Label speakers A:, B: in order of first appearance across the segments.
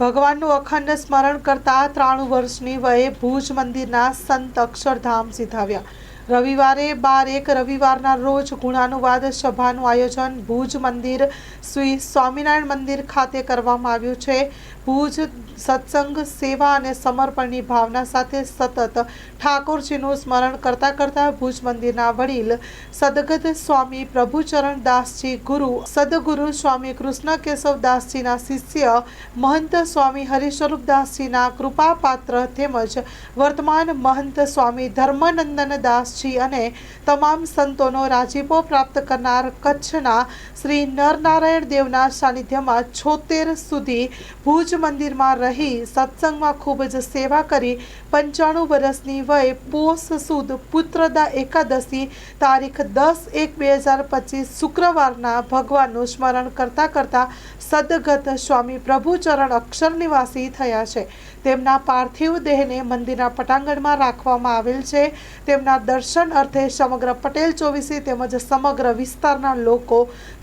A: ભગવાનનું અખંડ સ્મરણ કરતા 93 વર્ષની વયે ભુજ મંદિરના સંત અક્ષરધામ સિધાવ્યા। રવિવારે 12/1 રવિવારના રોજ ગુણાનુવાદ સભાનું આયોજન ભુજ મંદિર શ્રી સ્વામિનારાયણ મંદિર ખાતે કરવામાં આવ્યું છે। ભુજ સત્સંગ સેવા અને સમર્પણની ભાવના સાથે સતત ઠાકોરજીનું સ્મરણ કરતા ભુજ મંદિરના વડીલ સદગત સ્વામી પ્રભુચરણ દાસજી ગુરુ સદગુરુ સ્વામી કૃષ્ણ કેશવદાસજીના શિષ્ય મહંત સ્વામી હરિસ્વરૂપદાસજીના કૃપાપાત્ર તેમજ વર્તમાન મહંત સ્વામી ધર્માનંદન દાસજી અને તમામ સંતોનો રાજીપો પ્રાપ્ત કરનાર કચ્છના શ્રી નરનારાયણ દેવના સાનિધ્યમાં 76 સુધી ભુજ મંદિરમાં રહી સત્સંગમાં ખૂબ જ સેવા કરી 95 વર્ષની વયે પોષ સુદ પુત્રદા એકાદશી તારીખ 10/1/2025 શુક્રવારના ભગવાનનું સ્મરણ કરતા સદગત સ્વામી પ્રભુચરણ અક્ષર નિવાસી થયા છે। તેમના પાર્થિવ દેહને મંદિરના પટાંગણમાં રાખવામાં આવેલ છે। તેમના દર્શન અર્થે સમગ્ર પટેલ 24 તેમજ સમગ્ર વિસ્તારના લોકો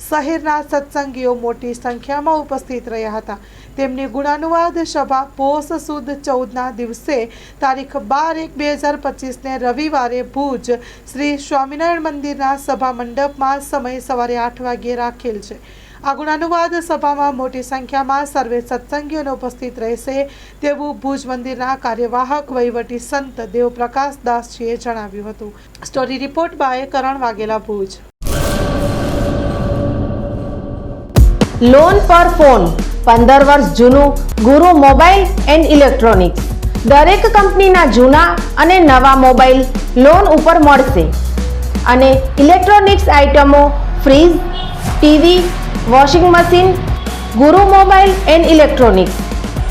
A: શહેરના સત્સંગીઓ મોટી સંખ્યામાં ઉપસ્થિત રહ્યા હતા। તેમની ગુણાનુવાદ સભા પોષ સુદ 14ના દિવસે તારીખ 12/1/2025ને રવિવારે ભુજ શ્રી સ્વામિનારાયણ મંદિરના સભા મંડપમાં સમય સવારે 8 વાગ્યે રાખેલ છે। આ ગુણાનુવાદ સભામાં મોટી સંખ્યામાં સર્વે સત્સંગીઓને ઉપસ્થિત રહેશે તેવું ભુજ મંદિરના કાર્યવાહક વહીવટી સંત દેવપ્રકાશ દાસજીએ જણાવ્યું હતું। Story report by Karan Vaghela, Bhuj.
B: લોન પર ફોન 15 વર્ષ જૂનું ગુરુ મોબાઈલ એન્ડ ઇલેક્ટ્રોનિક્સ દરેક કંપનીના જૂના અને નવા મોબાઈલ લોન ઉપર મળશે અને ઇલેક્ટ્રોનિક્સ આઇટમો ફ્રીજ, ટીવી, વોશિંગ મશીન ગુરુ મોબાઈલ એન્ડ ઇલેક્ટ્રોનિક્સ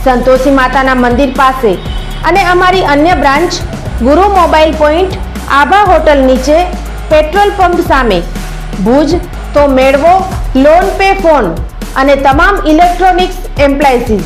B: સંતોષી માતાના મંદિર પાસે અને અમારી અન્ય બ્રાન્ચ ગુરુ મોબાઈલ પોઈન્ટ આભા હોટલ નીચે પેટ્રોલ પંપ સામે ભુજ। તો મેળવો લોન પે ફોન અને તમામ ઇલેક્ટ્રોનિક્સ એપ્લાયન્સીસ।